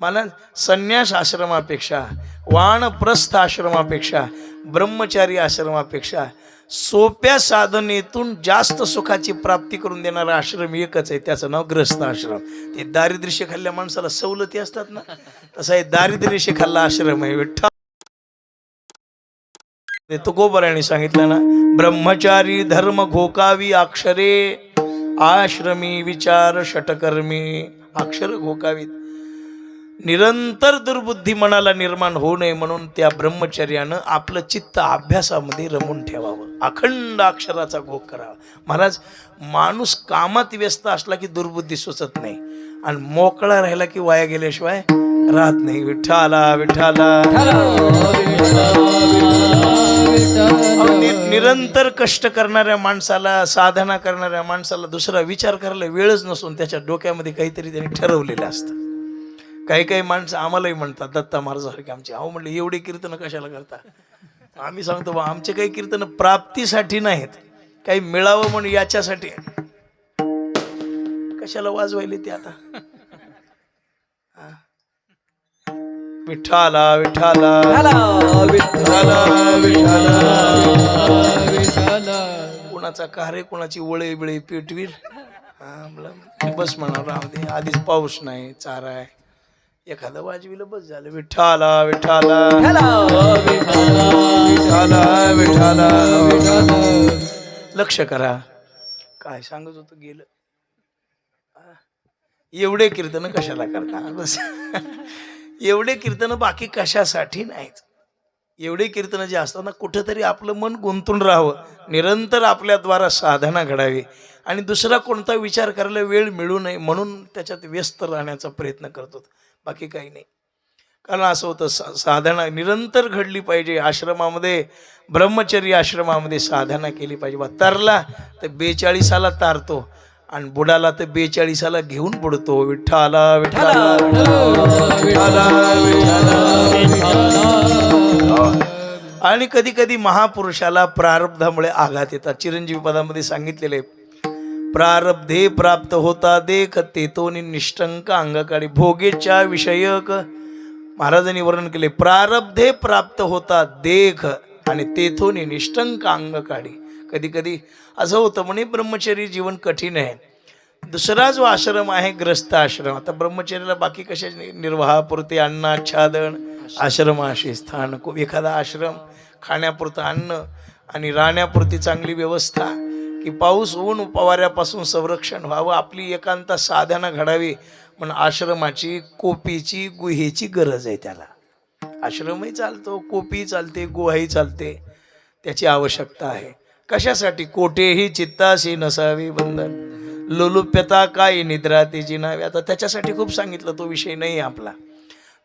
मला संन्यास आश्रमापेक्षा, वानप्रस्थ आश्रमापेक्षा, ब्रह्मचारी आश्रमापेक्षा सोप्या साधनेतून जास्त सुखाची प्राप्ती करून देणारा आश्रम एकच आहे, त्याचं नाव ग्रस्त आश्रम. ते दारिद्र्य खाल्ल्या माणसाला सवलती असतात ना, तसा हे दारिद्र्य खाल्ला आश्रम आहे. विठ्ठल तुकोबराने सांगितलं ना, ब्रह्मचारी धर्म घोकावी अक्षरे, आश्रमी विचार षटकर्मी. अक्षर घोकावीत, निरंतर दुर्बुद्धी मनाला निर्माण होऊ नये म्हणून त्या ब्रह्मचर्यानं आपलं चित्त अभ्यासामध्ये रमून ठेवावं, अखंड अक्षराचा घोक करावा. महाराज, माणूस कामात व्यस्त असला की दुर्बुद्धी सुचत नाही, आणि मोकळा राहिला की वाया गेल्याशिवाय राहत नाही. विठ्ठला विठ्ठला. निरंतर कष्ट करणाऱ्या माणसाला, साधना करणाऱ्या माणसाला दुसरा विचार करायला वेळच नसून त्याच्या डोक्यामध्ये काहीतरी त्यांनी ठरवलेलं असतं. काही काही माणसं आम्हालाही म्हणतात, दत्ता महाराजासारखे आमचे, अहो म्हणले एवढे कीर्तन कशाला करता. आम्ही सांगतो बा, आमचे काही कीर्तन प्राप्तीसाठी नाहीत, काही मिळावं म्हणून याच्यासाठी. कशाला वाजवायले ते आता. विठ्ठला विठ्ठला विठ्ठला विठ्ठला. कुणाचा कार्य, कुणाची वळे बिळे पेटवील. बस म्हणा, राहू दे, आधीच पाऊस नाही, चारा आहे, एखादं वाजविलं बस झालं. विठ्ठला विठ्ठला विठ्ठला विठ्ठला. लक्ष करा, काय सांगत होतो गेलं. एवढे कीर्तन कशाला करता. बस एवढे कीर्तन बाकी कशासाठी नाहीत. एवढे कीर्तन जे असतात ना, कुठंतरी आपलं मन गुंतून राहावं, निरंतर आपल्याद्वारा साधना घडावी, आणि दुसरा कोणता विचार करायला वेळ मिळू नये म्हणून त्याच्यात व्यस्त राहण्याचा प्रयत्न करतो, बाकी काही नाही. कारण असं होतं, साधना निरंतर घडली पाहिजे. आश्रमामध्ये, ब्रह्मचर्य आश्रमामध्ये साधना केली पाहिजे. तरला तर 42ला तारतो, आणि बुडाला तर 42ला घेऊन बुडतो. विठ्ठला विठ्ठला विठ्ठला विठ्ठला. आणि कधी कधी महापुरुषाला प्रारब्धामुळे आघात येतात. चिरंजीवी पदामध्ये सांगितलेले, प्रारब्धे प्राप्त होता देख, तेतोनी निष्ठंक अंगकाळी. भोगेच्या विषयक महाराजांनी वर्णन केले, प्रारब्धे प्राप्त होता देख, आणि तेथोनी निष्ठंक अंगकाळी. कधी कधी असं होतं म्हणे, ब्रह्मचर्य जीवन कठीण आहे. दुसरा जो आश्रम आहे ग्रस्त आश्रम, आता ब्रह्मचर्याला बाकी कशा निर्वाहापुरते अन्नाच्छादन, आश्रमाशी स्थान, एखादा आश्रम खाण्यापुरतं अन्न आणि राहण्यापुरती चांगली व्यवस्था, की पाऊस ऊन पवाऱ्यापासून संरक्षण व्हावं, आपली एकांत साधना घडावी म्हणून आश्रमाची, कोपीची, गुहेची गरज आहे. त्याला आश्रमही चालतो, कोपी चालते, गुहाही चालते, त्याची आवश्यकता आहे. कशासाठी? कोठेही चित्ताशी नसावे बंधन, लोलुप्यता काय निद्रा तेजी नावे. आता त्याच्यासाठी खूप सांगितलं, तो विषय नाही आपला.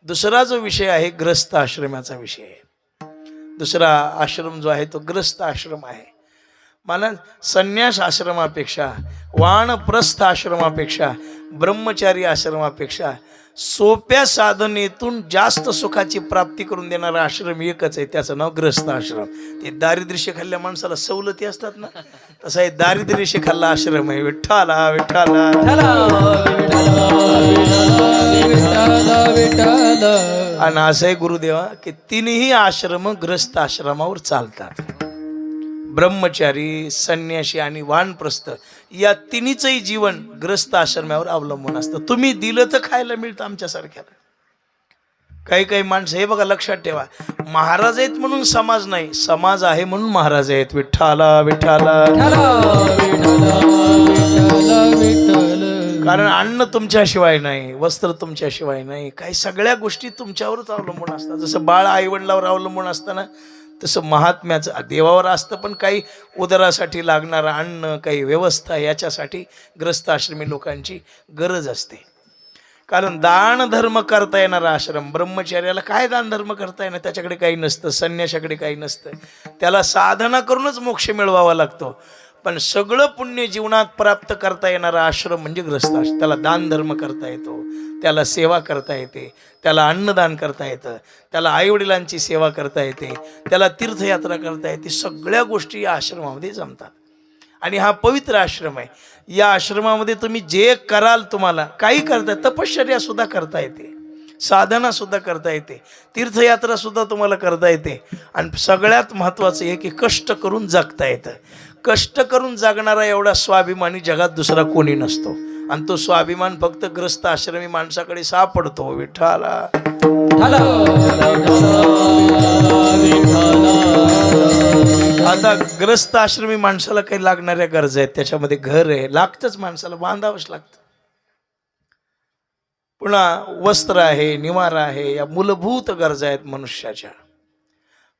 दुसरा जो विषय आहे ग्रस्त आश्रमाचा विषय आहे. दुसरा आश्रम जो आहे तो ग्रस्त आश्रम आहे. मला संन्यास आश्रमापेक्षा, वानप्रस्थ आश्रमापेक्षा, ब्रह्मचारी आश्रमापेक्षा सोप्या साधनेतून जास्त सुखाची प्राप्ती करून देणारा आश्रम एकच आहे, त्याचं नाव ग्रस्त आश्रम. ते दारिद्र्य खाल्ल्या माणसाला सवलती असतात ना, तसा हे दारिद्र्य खाल्ला आश्रम आहे. विठ्ठला विठ्ठला. आणि असं आहे गुरुदेवा, की तिन्ही आश्रम ग्रस्त आश्रमावर चालतात. ब्रह्मचारी, संन्यासी आणि वानप्रस्थ या तिन्हीचंही जीवन ग्रस्त आश्रमावर अवलंबून असतं. तुम्ही दिलं तर खायला मिळतं आमच्यासारख्याला. काही काही माणसं, हे बघा लक्षात ठेवा, महाराज आहेत म्हणून समाज नाही, समाज आहे म्हणून महाराज आहेत. विठ्ठला विठ्ठला. कारण अन्न तुमच्याशिवाय नाही, वस्त्र तुमच्याशिवाय नाही, काही सगळ्या गोष्टी तुमच्यावरच अवलंबून असतात. जसं बाळ आईवडिलावर अवलंबून असताना, तसं महात्म्याचं देवावर असतं, पण काही उदरासाठी लागणारं अन्न, काही व्यवस्था, याच्यासाठी ग्रस्त आश्रमी लोकांची गरज असते. कारण दान धर्म करता येणारा आश्रम, ब्रह्मचर्याला काय दान धर्म करता येणार, त्याच्याकडे काही नसतं, संन्यासाकडे काही नसतं, त्याला साधना करूनच मोक्ष मिळवावा लागतो. पण सगळं पुण्य जीवनात प्राप्त करता येणारा आश्रम म्हणजे ग्रस्त आश्रम. त्याला दान धर्म करता येतो, त्याला सेवा करता येते, त्याला अन्नदान करता येतं, त्याला आईवडिलांची सेवा करता येते, त्याला तीर्थयात्रा करता येते. सगळ्या गोष्टी या आश्रमामध्ये जमतात. आणि हा पवित्र आश्रम आहे. या आश्रमामध्ये तुम्ही जे कराल, तुम्हाला काही करता, तपश्चर्या सुद्धा करता येते, साधना सुद्धा करता येते, तीर्थयात्रा सुद्धा तुम्हाला करता येते. आणि सगळ्यात महत्त्वाचं हे की कष्ट करून जगता येतं. कष्ट करून जगणारा एवढा स्वाभिमानी जगात दुसरा कोणी नसतो. आणि तो स्वाभिमान फक्त ग्रस्त आश्रमी माणसाकडे सापडतो. विठ्ठला आता ग्रस्त आश्रमी माणसाला काही लागणाऱ्या गरजा आहेत, त्याच्यामध्ये घर आहे, लागतंच, माणसाला बांधावंच लागतं. पुन्हा वस्त्र आहे, निवारा आहे, या मूलभूत गरजा आहेत मनुष्याच्या.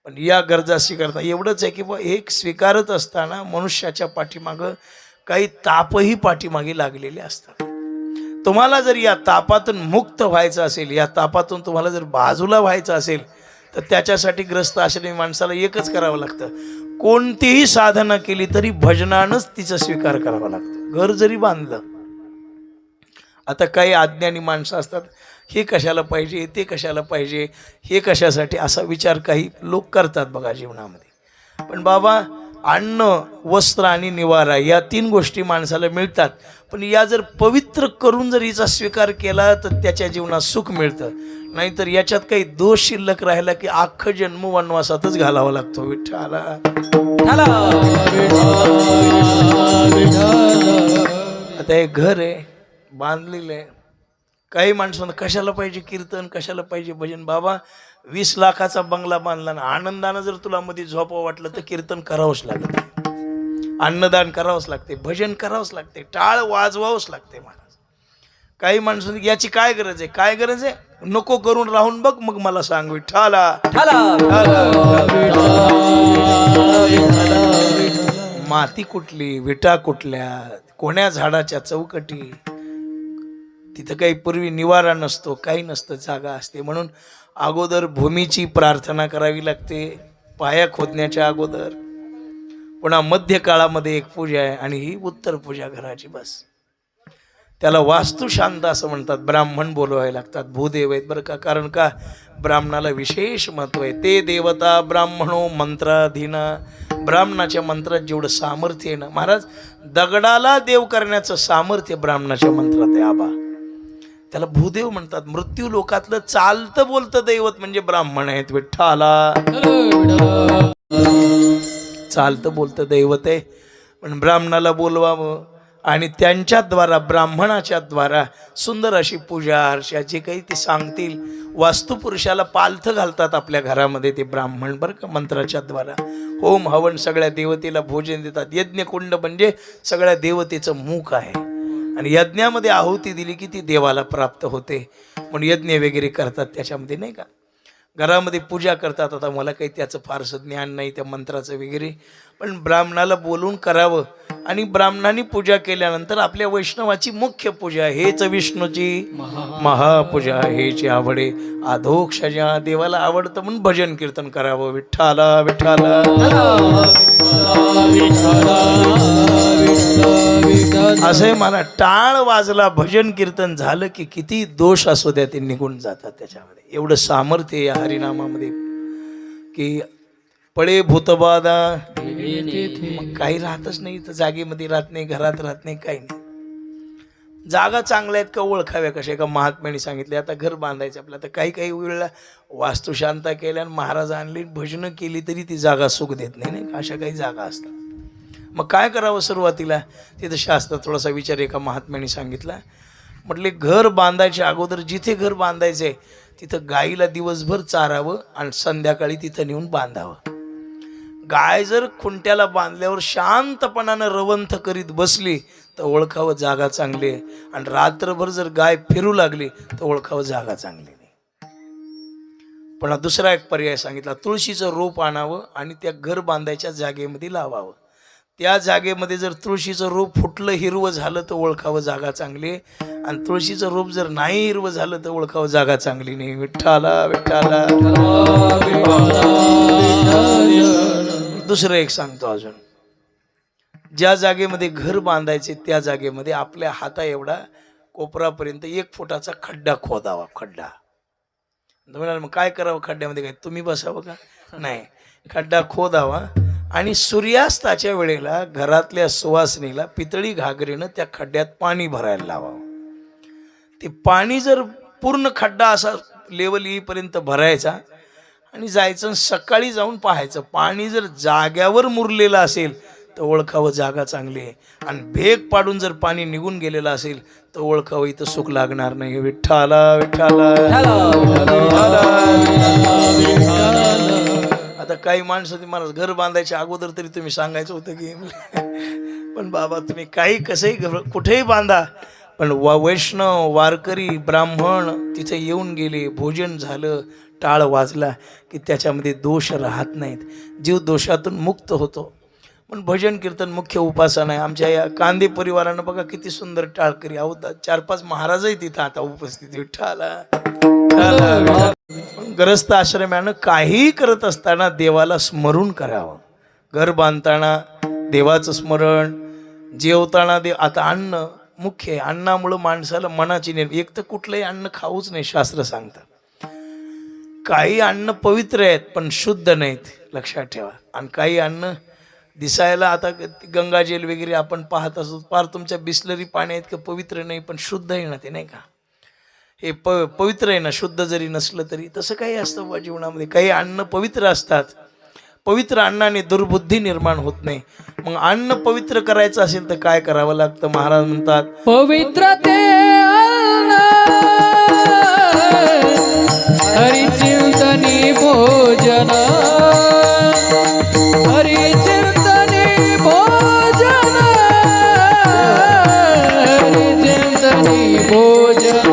पण या गरजा स्वीकारता एवढंच आहे की बा एक स्वीकारत असताना मनुष्याच्या पाठीमागं काही तापही पाठीमागे लागलेले असतात. तुम्हाला जर या तापातून मुक्त व्हायचं असेल, या तापातून तुम्हाला जर बाजूला व्हायचं असेल, तर त्याच्यासाठी ग्रस्त आश्रमी माणसाला एकच करावं लागतं. कोणतीही साधना केली तरी भजनानंच तिचा स्वीकार करावा लागतो. घर जरी बांधलं, आता काही अज्ञानी माणसं असतात, हे कशाला पाहिजे, ते कशाला पाहिजे, हे कशासाठी, असा विचार काही लोक करतात बघा जीवनामध्ये. पण बाबा, अन्न, वस्त्र आणि निवारा या 3 गोष्टी माणसाला मिळतात. पण या जर पवित्र करून जर हिचा स्वीकार केला तर त्याच्या जीवनात सुख मिळतं. नाहीतर याच्यात काही दोष शिल्लक राहिला की अख्खं जन्म वनवासातच घालावा लागतो. विठ्ठला आता हे घर आहे, बांधलेलं आहे. काही माणसं कशाला पाहिजे कीर्तन, कशाला पाहिजे भजन. बाबा, 20 लाखाचा बंगला बांधला ना, आनंदानं जर तुला मध्ये झोपावं वाटलं तर कीर्तन करावंच लागतं, अन्नदान करावंच लागते, भजन करावंच लागते, टाळ वाजवावंच लागते. महाराज, काही माणसं याची काय गरज आहे, काय गरज आहे, नको करून राहून बघ, मग मला सांग. विठ्ठला माती कुठली, विटा कुठल्या, कोण्या झाडाच्या चौकटी, तिथं काही पूर्वी निवारा नसतो, काही नसतं, जागा असते. म्हणून अगोदर भूमीची प्रार्थना करावी लागते, पाया खोदण्याच्या अगोदर. पुन्हा मध्य काळामध्ये एक पूजा आहे आणि ही उत्तर पूजा घराची. बस त्याला वास्तुशांत असं म्हणतात. ब्राह्मण बोलवायला लागतात, भूदेव आहेत बरं का. कारण का, ब्राह्मणाला विशेष महत्व आहे. ते देवता ब्राह्मणो मंत्राधीना. ब्राह्मणाच्या मंत्रात जेवढं सामर्थ्य आहे ना महाराज, दगडाला देव करण्याचं सामर्थ्य ब्राह्मणाच्या मंत्रात आहे. आबा, त्याला भूदेव म्हणतात. मृत्यू लोकातलं चालतं बोलतं दैवत म्हणजे ब्राह्मण आहेत. विठ्ठला चालतं बोलतं दैवत आहे. पण ब्राह्मणाला बोलवावं आणि त्यांच्याद्वारा, ब्राह्मणाच्या द्वारा सुंदर अशी पूजा अर्चा जे काही ते सांगतील. वास्तुपुरुषाला पालथं घालतात आपल्या घरामध्ये ते ब्राह्मण बरं का, मंत्राच्या द्वारा. होम हवन सगळ्या देवतेला भोजन देतात. यज्ञकुंड म्हणजे सगळ्या देवतेचं मुख आहे. आणि यज्ञामध्ये आहुती दिली की ती देवाला प्राप्त होते. म्हणून यज्ञ वगैरे करतात त्याच्यामध्ये, नाही का. घरामध्ये पूजा करतात. आता मला काही त्याचं फारसं ज्ञान नाही त्या मंत्राचं वगैरे, पण ब्राह्मणाला बोलून करावं. आणि ब्राह्मणाने पूजा केल्यानंतर आपल्या वैष्णवाची मुख्य पूजा, हेच विष्णूची महापूजा, हेची आवडे अधोक्षजा. देवाला आवडतं म्हणून भजन कीर्तन करावं. विठ्ठला विठ्ठला असं मला टाळ वाजला, भजन कीर्तन झालं की किती दोष असू द्या ते निघून जातात. त्याच्यामध्ये एवढं सामर्थ्य या हरिनामामध्ये की पळे भूतबाधा, मग काही राहतच नाही. तर जागेमध्ये राहत नाही, घरात राहत नाही, काही नाही. जागा चांगल्या आहेत का ओळखाव्या कशा. एका महात्म्याने सांगितले, आता घर बांधायचं आपलं, तर काही काही वेळेला वास्तुशांता केल्या आणि महाराज आणली, भजनं केली तरी ती जागा सुख देत नाही, नाही. अशा काही जागा असतात. मग काय करावं सुरुवातीला, तिथं शास्त्र थोडासा विचार एका महात्म्याने सांगितला. म्हटले, घर बांधायच्या अगोदर जिथे घर बांधायचं आहे तिथं गाईला दिवसभर चारावं आणि संध्याकाळी तिथं नेऊन बांधावं. गाय जर खुंट्याला बांधल्यावर शांतपणानं रवंथ करीत बसली तर ओळखावं जागा चांगली आहे. आणि रात्रभर जर गाय फिरू लागली तर ओळखावं जागा चांगली नाही. पण दुसरा एक पर्याय सांगितला, तुळशीचं रोप आणावं आणि त्या घर बांधायच्या जागेमध्ये लावावं. त्या जागेमध्ये जर तुळशीचं रोप फुटलं, हिरवं झालं तर ओळखावं जागा चांगली आहे. आणि तुळशीचं रोप जर नाही हिरवं झालं तर ओळखावं जागा चांगली नाही. विठ्ठला विठ्ठला. दुसरं एक सांगतो अजून, ज्या जागेमध्ये घर बांधायचे त्या जागेमध्ये आपल्या हाता एवढा कोपरापर्यंत 1 फुटाचा खड्डा खोदावा. खड्डा म्हणाल मग काय करावं खड्ड्यामध्ये, काय तुम्ही बसावं का, नाही. खड्डा खोदावा आणि सूर्यास्ताच्या वेळेला घरातल्या सुवासिनीला पितळी घागरीनं त्या खड्ड्यात पाणी भरायला लावावं. ते पाणी जर पूर्ण खड्डा असा लेवल येईपर्यंत भरायचा आणि जायचं आणि सकाळी जाऊन पाहायचं. पाणी जर जाग्यावर मुरलेलं असेल तर ओळखावं जागा चांगली आहे, आणि भेग पाडून जर पाणी निघून गेलेलं असेल तर ओळखावं इथं सुख लागणार नाही. विठ्ठला विठ्ठला. आता काही माणसं ती मला घर बांधायच्या अगोदर तरी तुम्ही सांगायचं होतं की पण बाबा तुम्ही काही कसंही कुठेही बांधा, पण वैष्णव वारकरी ब्राह्मण तिथे येऊन गेले, भोजन झालं, टाळ वाजला की त्याच्यामध्ये दोष राहत नाहीत, जीव दोषातून मुक्त होतो. पण भजन कीर्तन मुख्य उपासना आहे. आमच्या या कांदे परिवारानं बघा किती सुंदर टाळकरी आहोत, 4-5 महाराजही तिथं आता उपस्थित. विठ्ठला. ग्रस्त आश्रमानं काहीही करत असताना देवाला स्मरून करावं. घर बांधताना देवाचं स्मरण, जेवताना आता अन्न मुख्य आहे. अन्नामुळं माणसाला मनाची एक तर कुठलंही अन्न खाऊच नाही शास्त्र सांगतात. काही अन्न पवित्र आहेत पण शुद्ध नाहीत, लक्षात ठेवा. आणि काही अन्न दिसायला आता गंगाजल वगैरे आपण पाहत असतो, फार तुमच्या बिस्लरी पाणी आहेत का पवित्र नाही पण शुद्ध आहे ना ते, नाही का. हे पवित्र आहे ना, शुद्ध जरी नसलं तरी. तसं काही असतं बा जीवनामध्ये. काही अन्न पवित्र असतात, पवित्र अन्नाने दुर्बुद्धी निर्माण होत नाही. मग अन्न पवित्र करायचं असेल तर काय करावं लागतं. महाराज म्हणतात पवित्र ते अन्न हरिचिंतनी भोजन, हरिचिंतनी भोजन, हरिचिंतनी भोजन.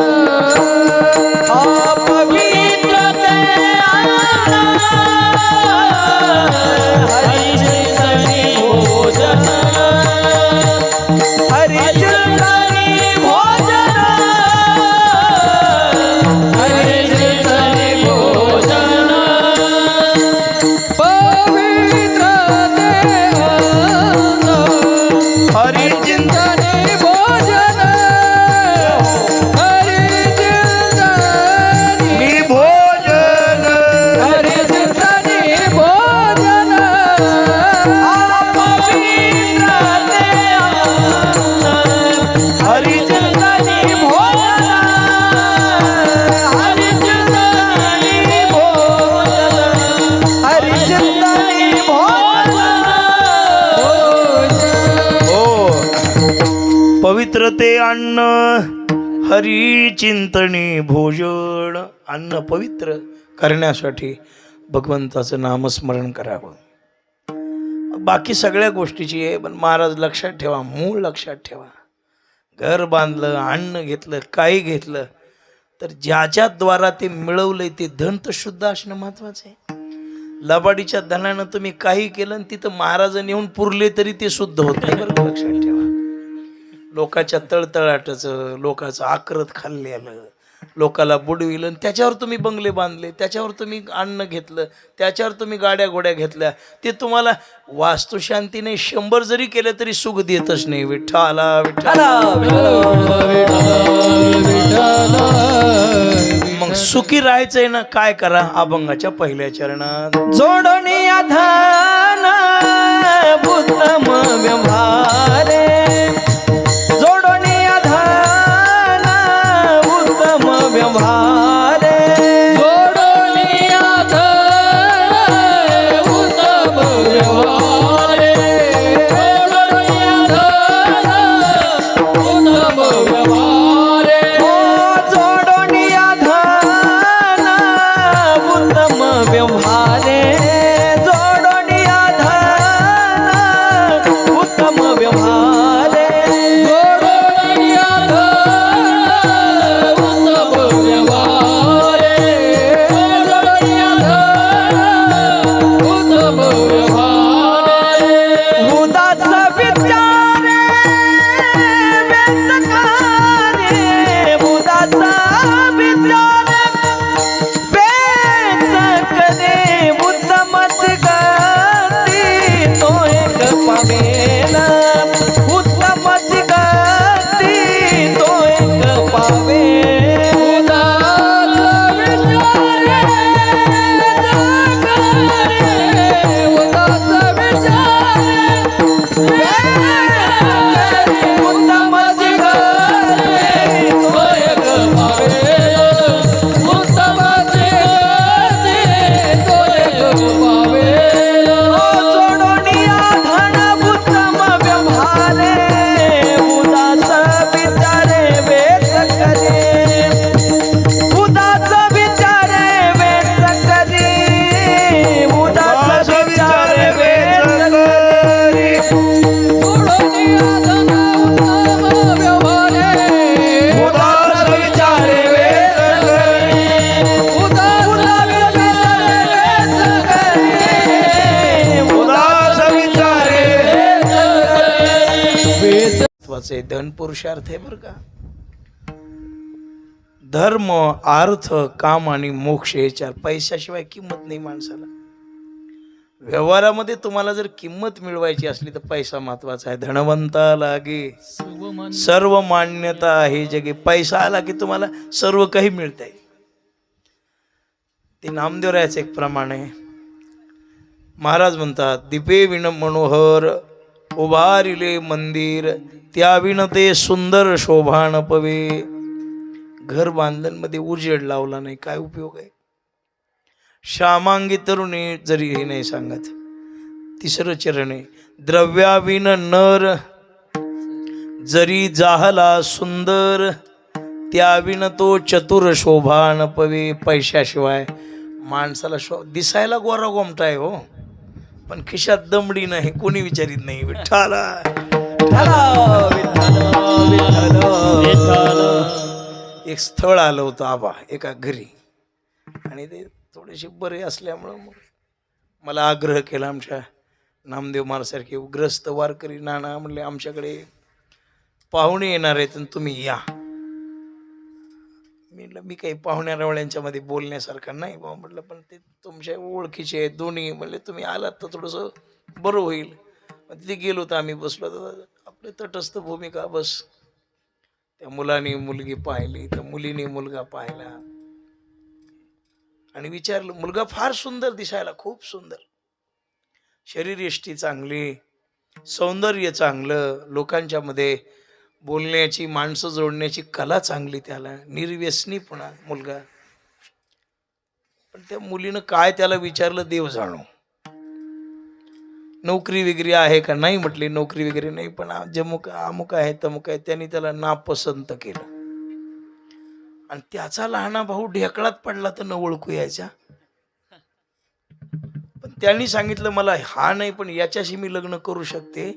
पवित्र ते अन्न हरिचिंतनी भोजन. अन्न पवित्र करण्यासाठी भगवंताचं नामस्मरण करावं. बाकी सगळ्या गोष्टीची आहे, पण महाराज लक्षात ठेवा, मूळ लक्षात ठेवा. घर बांधलं, अन्न घेतलं, काही घेतलं तर ज्याच्याद्वारा ते मिळवलंय ते धन तर शुद्ध असणं महत्वाचं आहे. लबाडीच्या धनानं तुम्ही काही केलं आणि तिथं महाराजांनी येऊन पुरले तरी ते शुद्ध होत नाही, बरोबर लक्षात ठेवा. लोकाच्या तळतळाटाचं, लोकाचं आक्रत खाल्लेलं, लोकाला बुडविलं, त्याच्यावर तुम्ही बंगले बांधले, त्याच्यावर तुम्ही अन्न घेतलं, त्याच्यावर तुम्ही गाड्या घोड्या घेतल्या, ते तुम्हाला वास्तुशांतीने 100 जरी केलं तरी सुख देतच नाही. विठ्ठला विठ्ठला. मग सुखी राहायचंय ना, काय करा. अभंगाच्या पहिल्या चरणात जोडणी आधान उत्तम व्यवहारे, जोडणी आधान उत्तम व्यवहारे, जोडणी आधान उत्तम व्यवहारे, जोडणी आधान उत्तम व्यवहारे. जोडणी आधान उत्तम व्यवहारे, जोडणी आधान उत्तम महत्वाचं आहे. धन पुरुषार्थ आहे बरं का. धर्म, अर्थ, काम आणि मोक्ष हे चार. पैशाशिवाय किंमत नाही माणसाला. व्यवहारामध्ये तुम्हाला जर किंमत मिळवायची असली तर पैसा महत्वाचा आहे. धनवंता लागे सर्व मान्यता आहे जगे. पैसा आला की तुम्हाला सर्व काही मिळत आहे. ते नामदेवरायाचं एक प्रमाण आहे. महाराज म्हणतात, दीपे विण मनोहर उभारिले मंदिर, त्या विण ते सुंदर शोभान पवे. घर बांधल्यामध्ये उजेड लावला नाही काय उपयोग आहे. श्यामांगी तरुणी जरी हे नाही सांगत. तिसरं चरण आहे, द्रव्याविन नर जरी जाहला सुंदर, त्याविन तो चतुर शोभान पवे. पैशाशिवाय माणसाला दिसायला गोरा गोमटा आहे हो, पण खिशात दमडी नाही, कोणी विचारित नाही. विठ्ठला एक स्थळ आलं होतं आबा एका घरी, आणि ते थोडेसे बरे असल्यामुळं मग मला आग्रह केला. आमच्या नामदेव महाराजसारखे ग्रस्त वारकरी नाना म्हणले, आमच्याकडे पाहुणे येणार आहेत आणि तुम्ही या. मी काही पाहुण्या रवळ्यांच्या मध्ये बोलण्यासारखं नाही बाबा म्हटलं, पण ते तुमच्या ओळखीचे आहेत दोन्ही, म्हणले तुम्ही आलात तर थोडंसं बरं होईल. तिथे गेलो तर आम्ही बसलो तर आपले तटस्थ भूमिका बस. त्या मुलाने मुलगी पाहिली, त्या मुलीने मुलगा पाहिला आणि विचारलं. मुलगा फार सुंदर दिसायला, खूप सुंदर, शरीरयष्टी चांगली, सौंदर्य चांगलं, लोकांच्या मध्ये बोलण्याची, माणसं जोडण्याची कला चांगली, त्याला निर्व्यसनीपणा मुलगा. पण त्या मुलीनं काय त्याला विचारलं देव जाणो. नोकरी वगैरे आहे का, नाही म्हटली नोकरी वगैरे नाही, पण जमुक अमुक आहे तमुक आहे. त्यांनी त्याला नापसंत केलं आणि त्याचा लहाना भाऊ ढेकळात पडला तर न ओळखू यायचा. पण त्यांनी सांगितलं मला हा नाही पण याच्याशी मी लग्न करू शकते.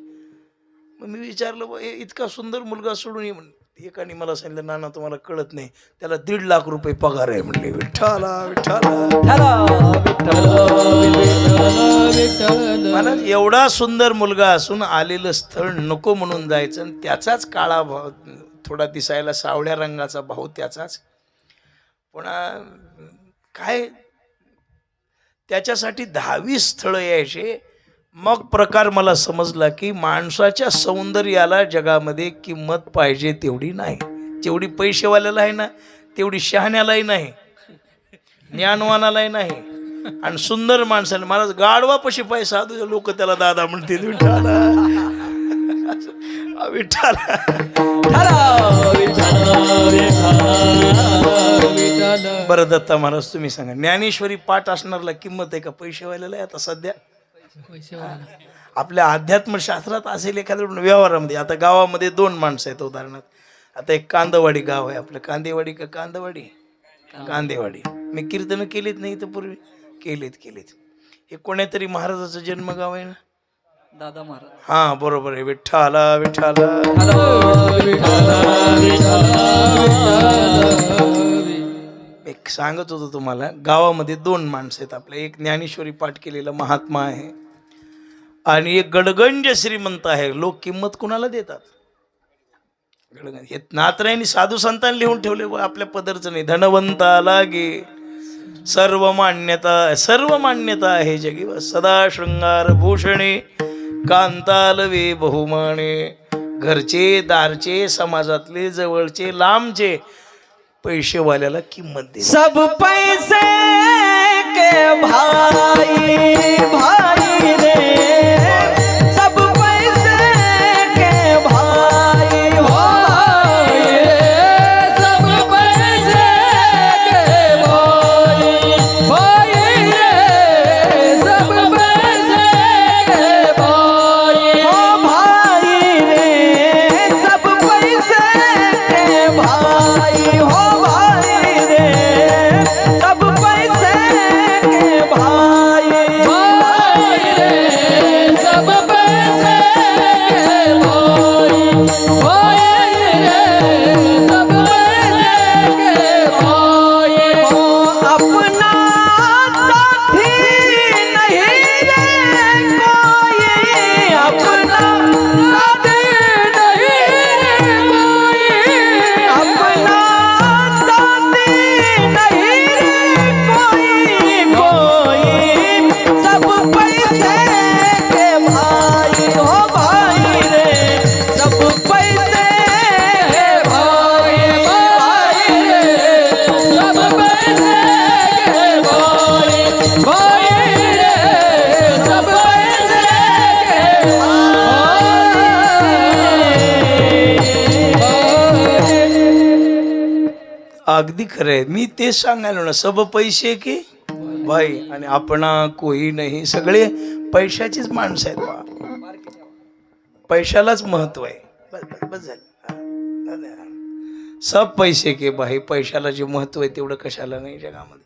मग मी विचारलं इतका सुंदर मुलगा सोडून ये. एकाने मला सांगितलं नाना तुम्हाला कळत नाही, त्याला 1.5 लाख रुपये पगार आहे. म्हणले विठ्ठला मला एवढा सुंदर मुलगा असून आलेलं स्थळ नको म्हणून जायचं, आणि त्याचाच काळा भाव, थोडा दिसायला सावळ्या रंगाचा भाऊ त्याचाच. पुन्हा काय त्याच्यासाठी 10-20 स्थळं यायचे. मग प्रकार मला समजला की माणसाच्या सौंदर्याला जगामध्ये किंमत पाहिजे तेवढी नाही. जेवढी पैसेवाल्याला आहे ना तेवढी शहाण्यालाही नाही, ज्ञानवानालाही नाही, आणि सुंदर माणसाला. मला गाढवापाशी पैसा लोक त्याला दादा म्हणते. विठ्ठला बरं दत्ता महाराज तुम्ही सांगा, ज्ञानेश्वरी पाठ असणारला किंमत आहे का पैसेवाल्याला आता सध्या? आपल्या अध्यात्मशास्त्रात असेल एखाद्या व्यवहारामध्ये. आता गावामध्ये 2 माणसं आहेत उदाहरणार्थ. आता एक कांदवाडी गाव आहे आपलं. कांदेवाडी का कांदवाडी? कांदेवाडी. मी कीर्तन केलीत नाही तर पूर्वी केलीत. हे कोण्यातरी महाराजाचं जन्मगाव आहे ना, दादा महाराज. हा बरोबर आहे. विठ्ठला विठ्ठला. एक सांगत होतो तुम्हाला, गावामध्ये 2 माणसं आहेत आपल्या. एक ज्ञानेश्वरी पाठ केलेला महात्मा आहे आणि एक गडगंज श्रीमंत आहे. लोक किंमत कुणाला देतात? गडगंज. हे नाथरायांनी साधू संतांनी लिहून ठेवले आपल्या पदरचं नाही. धनवंता लागे सर्व मान्यता आहे जगी. सदा शृंगार भूषणे कांतालवे बहुमाने. घरचे दारचे समाजातले जवळचे लांबचे पैसेवाल्याला किंमत दे. सब पैसे के भाई भाई रे, सब पैसे के भाई भाई रे, सब पैसे के भाई भाई रे, सब पैसे के भाई भाई रे, सब पैसे के भाई हो सब पैसे के भाई भाई रे। अगदी खरं आहे. मी तेच सांगायला ना, सब पैसे की भाई आणि आपणा कोई नाही. सगळे पैशाचीच माणसं आहेत बा. पैशालाच महत्व आहे. बस बस बस झालं. हा, झालं. सब पैसे के भाई. पैशाला जे महत्व आहे तेवढं कशाला नाही जगामध्ये.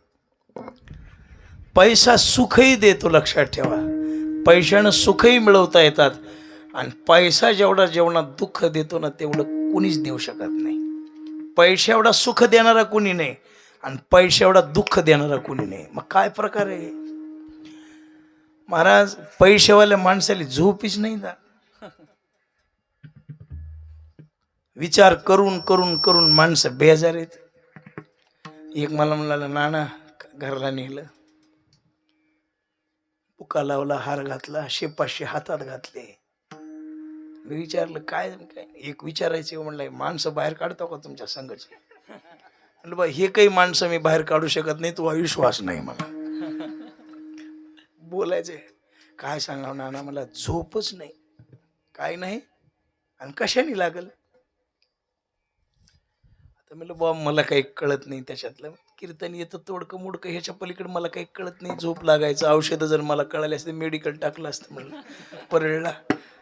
पैसा सुखही देतो, लक्षात ठेवा. पैशानं सुखही मिळवता येतात आणि पैसा जेवढा जेवणात दुःख देतो ना तेवढं कुणीच देऊ शकत नाही. पैशा एवढा सुख देणारा कुणी नाही आणि पैशा एवढा दुःख देणारा कुणी नाही. मग काय प्रकार आहे महाराज? पैशावाल्या माणसाला झोपीच नाही ना. विचार करून करून करून माणसं बेजार आहेत. एक मला म्हणाला, नाना घरला नेलं, पुका लावला, हार घातला, 500 हातात घातले. मी विचारलं काय काय? एक विचारायचं म्हणलं, माणसं बाहेर काढतो का तुमच्या संघाचे? म्हणलं बा हे काही माणसं मी बाहेर काढू शकत नाही, तो विश्वास नाही मला. बोलायचे काय सांगावं नाना, मला झोपच नाही, काय नाही. आणि कशाने लागल? आता म्हणलं बा मला काही कळत नाही त्याच्यातलं. कीर्तन येतं तोडकं मोडकं, ह्याच्या पलीकडे मला काही कळत नाही. झोप लागायचं औषधं जर मला कळाले असते मेडिकल टाकलं असतं म्हणलं परळला.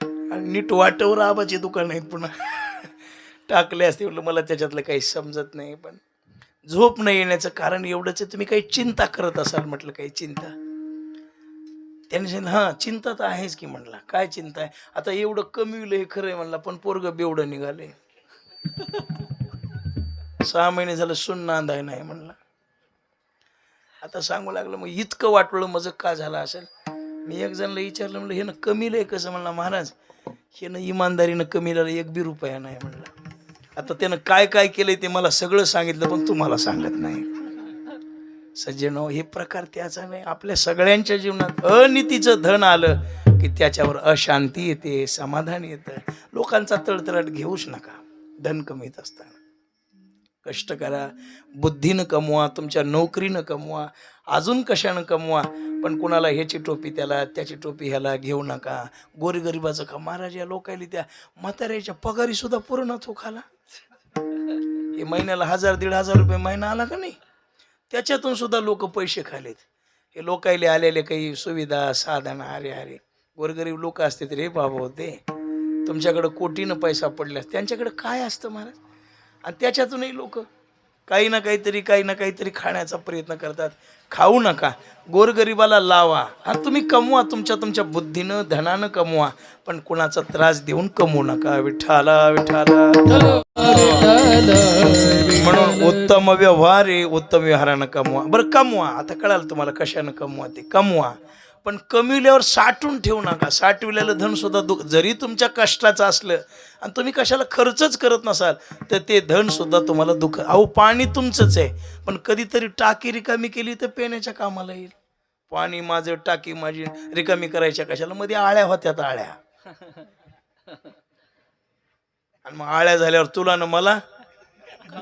आणि नीट वाटेवर आबाचे दुकान आहेत पुन्हा टाकले असते. म्हटलं मला त्याच्यातलं काही समजत नाही. पण झोप नाही येण्याचं कारण एवढंच आहे, तुम्ही काही चिंता करत असाल. म्हटलं काही चिंता? त्याने सांगितलं हां चिंता तर आहेच की. म्हणला काय चिंता आहे? आता एवढं कमी हे खरं आहे म्हणला, पण पोरगं बेवडं निघाले. 6 महिने झालं सुन नांदाय नाही म्हणला. आता सांगू लागलं मग इतकं वाटलं माझं का झालं असेल. मी एक जणला विचारलं, म्हणलं हे ना कमीलं कसं? म्हणला महाराज हे ना इमानदारीनं कमीला 1 बी रुपया नाही म्हणलं. आता त्यानं काय काय केलंय ते मला सगळं सांगितलं, पण तुम्हाला सांगत नाही. सज्जन हे प्रकार त्याचा नाही. आपल्या सगळ्यांच्या जीवनात अनितीचं धन आलं की त्याच्यावर अशांती येते, समाधान येतं. लोकांचा तळतळाट घेऊच नका धन कमीत असताना. कष्ट करा, बुद्धीनं कमवा, तुमच्या नोकरीनं कमवा, अजून कशानं कमवा. पण कुणाला ह्याची टोपी त्याला, त्याची टोपी ह्याला घेऊ नका. गोरगरिबाचं का? महाराज या लोकायला त्या म्हाताऱ्याच्या पगारी सुद्धा पूर्ण तो खाला. हे महिन्याला 1000-1500 रुपये महिना आला का नाही, त्याच्यातून सुद्धा लोक पैसे खालेत. हे लोकायले आलेले काही सुविधा साधन, अरे अरे गोरगरीब लोक असते रे बाबा होते, तुमच्याकडं कोटीनं पैसा पडल्यास त्यांच्याकडे काय असतं महाराज. आणि त्याच्यातूनही लोक काही ना काहीतरी खाण्याचा प्रयत्न करतात. खाऊ नका, गोरगरिबाला लावा. हा तुम्ही कमवा, तुमच्या बुद्धीनं धनानं कमवा, पण कुणाचा त्रास देऊन कमवू नका. विठ्ठला विठ्ठला. म्हणून उत्तम व्यवहार आहे, उत्तम व्यवहारानं कमवा. बरं कमवा, आता कळालं तुम्हाला कशानं कमवा ते कमवा, पण कमविल्यावर साठवून ठेवू नका. साठविलेलं धन सुद्धा जरी तुमच्या कष्टाचं असलं आणि तुम्ही कशाला खर्चच करत नसाल तर ते धन सुद्धा तुम्हाला दुःख. अहो पाणी तुमचंच आहे, पण कधीतरी टाकी रिकामी केली तर पिण्याच्या कामाला येईल. पाणी माझं, टाकी माझी रिकामी करायच्या कशाला? मध्ये आळ्या होत्यात, आळ्या. आणि मग आळ्या झाल्यावर तुला ना मला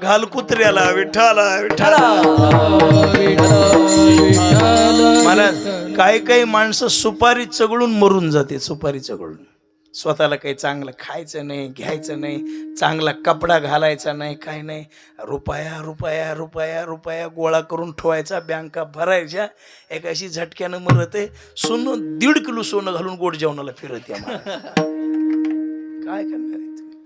घाल कुत्र्याला. विठ्ठला विठ्ठला. मला काही माणसं सुपारी चगळून मरून जाते. सुपारी चगळून स्वतःला काही चांगलं खायचं नाही, घ्यायचं नाही, चांगला कपडा घालायचा नाही, काय नाही. रुपया रुपया रुपया रुपया गोळा करून ठेवायचा, बँका भरायच्या. एकाशी झटक्यानं मरत आहे. सोनं 1.5 किलो सोनं घालून गोड जेवणाला फिरत या. काय करणार?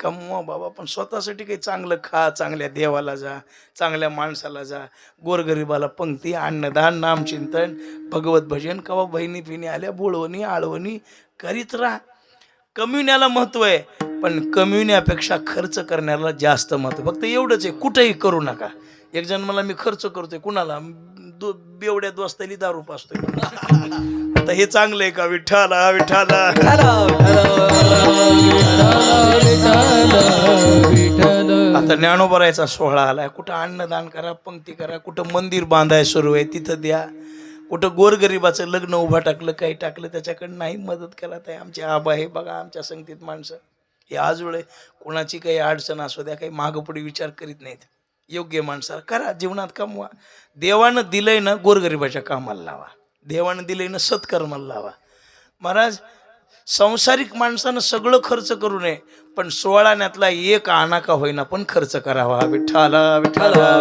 कमवा बाबा, पण स्वतःसाठी काही चांगलं खा, चांगल्या देवाला जा, चांगल्या माणसाला जा, गोरगरिबाला पंक्ती, अन्नदान, नामचिंतन, भगवत भजन, कवा बहिणी फिणी आल्या बोळवणी आळवणी करीत राहा. कमविण्याला महत्व आहे, पण कमविण्यापेक्षा खर्च करण्याला जास्त महत्व. फक्त एवढंच आहे, कुठेही करू नका. एक जण मला मी खर्च करतोय, कुणाला? बेवड्या दोस्ताली दारू पाजतोय. आता हे चांगलं आहे का? विठ्ठला विठ्ठला. आता ज्ञानोबरायचा सोहळा आलाय, कुठं अन्नदान करा, पंक्ती करा, कुठं मंदिर बांधाय सुरू आहे तिथं द्या, कुठं गोरगरिबाचं लग्न उभा टाकलं, काही टाकलं त्याच्याकडं नाही मदत करत आहे. आमचे आबा हे बघा, आमच्या संगतीत माणसं हे आजोळे, कोणाची काही अडचण असू द्या, काही मागपुढे विचार करीत नाहीत. योग्य माणसाला करा, जीवनात कमवा. देवानं दिलंय ना गोरगरिबाच्या कामाला लावा, देवानं दिलंय ना सत्कर्माला लावा. महाराज संसारिक माणसानं सगळं खर्च करू नये, पण 16 आण्यातला एक आणा का होईना पण खर्च करावा. विठ्ठला विठ्ठला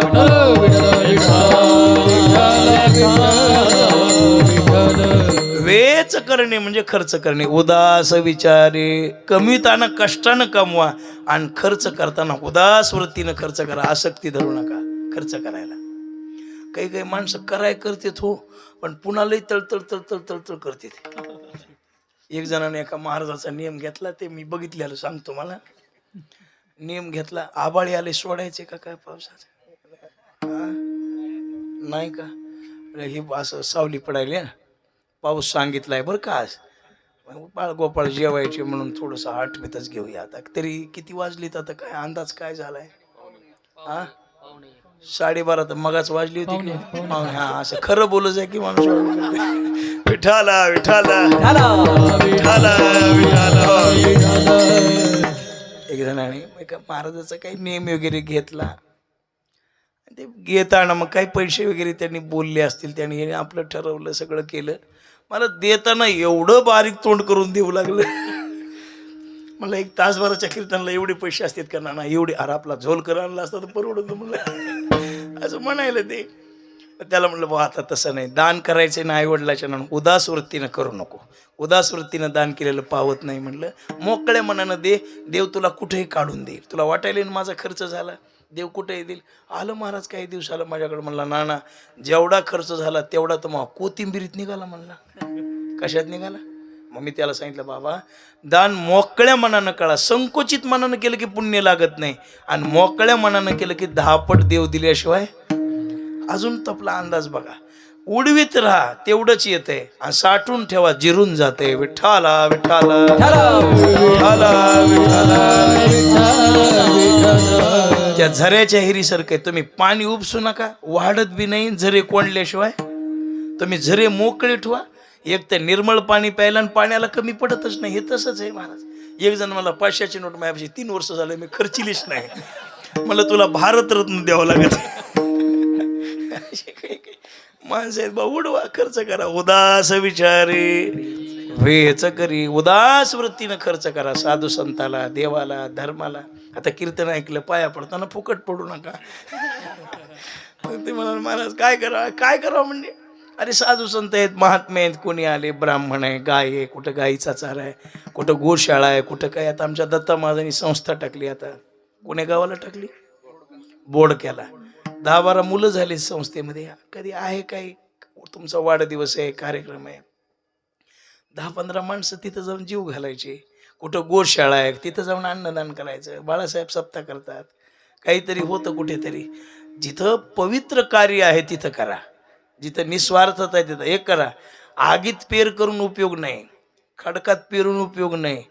वेच करणे म्हणजे खर्च करणे. उदास विचारे कमीताना कष्टानं कमवा आणि खर्च करताना उदास वृत्तीनं खर्च करा. आसक्ती धरू नका खर्च करायला. काही काही माणसं कराय करतेत हो, पण पुन्हा लई तळतळ तळतळ तळतळ करते. एक जणाने एका महाराजाचा नियम घेतला, ते मी बघितलेलं सांगतो. मला नियम घेतला, आबाळी आले सोडायचे का काय पावसाचे? नाही का? ही असं सावली पडायली, पाऊस सांगितलाय बरं का आज, बाळ गोपाळ जेवायचे म्हणून थोडंसं आठवीतच घेऊया. आता तरी किती वाजलीत आता काय अंदाज काय झालाय? 12:30 तर मगाच वाजली होती की पाहुणे. हा असं खरं बोलच आहे की माणूस. विठाला विठाला विठाला विठाला. एक जणाने एका महाराजाचा काही नियम वगैरे घेतला. ते घेताना मग काही पैसे वगैरे त्यांनी बोलले असतील, त्यांनी आपलं ठरवलं, सगळं केलं. मला देताना एवढं बारीक तोंड करून देऊ लागलं. मला 1 तासभराच्या कीर्तनाला एवढे पैसे असतात का? ना एवढे. अरे आपला झोलकर आणला असता तर परवडत म्हणलं, असं म्हणायला ते. त्याला म्हणलं बा आता तसं नाही, दान करायचं ना आईवडिलाच्या नावानं उदास वृत्तीनं करू नको. उदास वृत्तीनं दान केलेलं पावत नाही म्हणलं. मोकळ्या मनानं दे, देव तुला कुठेही काढून देईल. तुला वाटायला ना माझा खर्च झाला, देव कुठेही देईल. आलं महाराज काही दिवसाला माझ्याकडे, म्हणला नाना जेवढा खर्च झाला तेवढा तर मग कोथिंबीरीत निघाला. म्हणला कशात निघाला? मग मी त्याला सांगितलं बाबा दान मोकळ्या मनानं कळा. संकोचित मनानं केलं की पुण्य लागत नाही, आणि मोकळ्या मनानं केलं की 10 पट देव दिल्याशिवाय. अजून तपला अंदाज बघा. उडवीत राहा तेवढंच येतंय, आणि साठवून ठेवा जिरून जाते. विठ्ठला विठ्ठला विठ्ठला विठ्ठला. त्या झऱ्याच्या हिरीसारखं आहे. तुम्ही पाणी उपसू नका, वाढत बी नाही. झरे कोंडल्याशिवाय तुम्ही झरे मोकळे ठेवा. एक तर निर्मळ पाणी प्यायला आणि पाण्याला कमी पडतच नाही. हे तसंच आहे महाराज. एक जण मला 500ची नोट माझ्यापाशी 3 वर्ष झाले मी खर्चिलीच नाही. मला तुला भारतरत्न द्यावं लागत. माणसं आहेत बा, उडवा खर्च करा. उदास विचारे वेच करी. उदास वृत्तीनं खर्च करा. साधू संताला, देवाला, धर्माला. आता कीर्तन ऐकलं, पाया पडताना फुकट पडू नका. ते म्हणाल महाराज काय करा काय करावं म्हणजे? अरे साधू संत आहेत, महात्मे आहेत, कोणी आले, ब्राह्मण आहे, गाय आहे, कुठं गाईचा चारा आहे, कुठं गोशाळा आहे, कुठं काय. आता आमच्या दत्ता महाराजांनी संस्था टाकली. आता कोण्या गावाला टाकली? बोर्ड केला. 10-12 मुलं झाली संस्थेमध्ये. कधी आहे काही तुमचा वाढदिवस आहे, कार्यक्रम आहे, 10-15 माणसं तिथं जाऊन जीव घालायचे. कुठं गोशाळा आहे तिथं जाऊन अन्नदान करायचं. बाळासाहेब सप्ताह करतात. काहीतरी होतं कुठेतरी. जिथं पवित्र कार्य आहे तिथं करा. जिथं निस्वार्थता आहे तिथं एक करा. आगीत पेर करून उपयोग नाही, खडकात पेरून उपयोग नाही,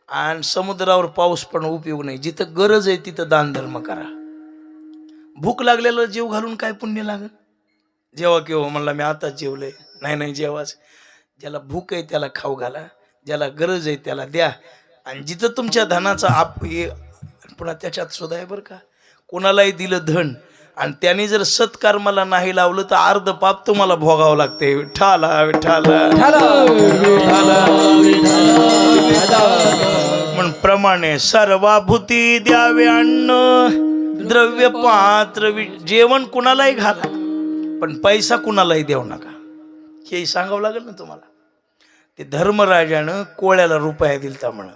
आणि समुद्रावर पाऊस पण उपयोग नाही. जिथं गरज आहे तिथं दान धर्म करा. भूक लागलेलं जीव घालून काय पुण्य लागल? जेव्हा केव्हा म्हणला मी आताच जेवलंय. नाही जेवाच. ज्याला भूक आहे त्याला खाऊ घाला, ज्याला गरज आहे त्याला द्या. आणि जिथं तुमच्या धनाचा पुन्हा त्याच्यात सुद्धा आहे बरं का, कोणालाही दिलं धन आणि त्याने जर सत्कर्माला नाही लावलं तर अर्ध पाप तुम्हाला भोगावं लागते. विठ्ठला विठ्ठला म्हणून प्रमाणे सर्वाभूती द्यावे अन्न द्रव्य पात्र. जेवण कुणालाही घाला, पण पैसा कुणालाही देऊ नका. हे सांगावं लागेल ना तुम्हाला. ते धर्मराजानं कोळ्याला रुपया दिलता म्हणून.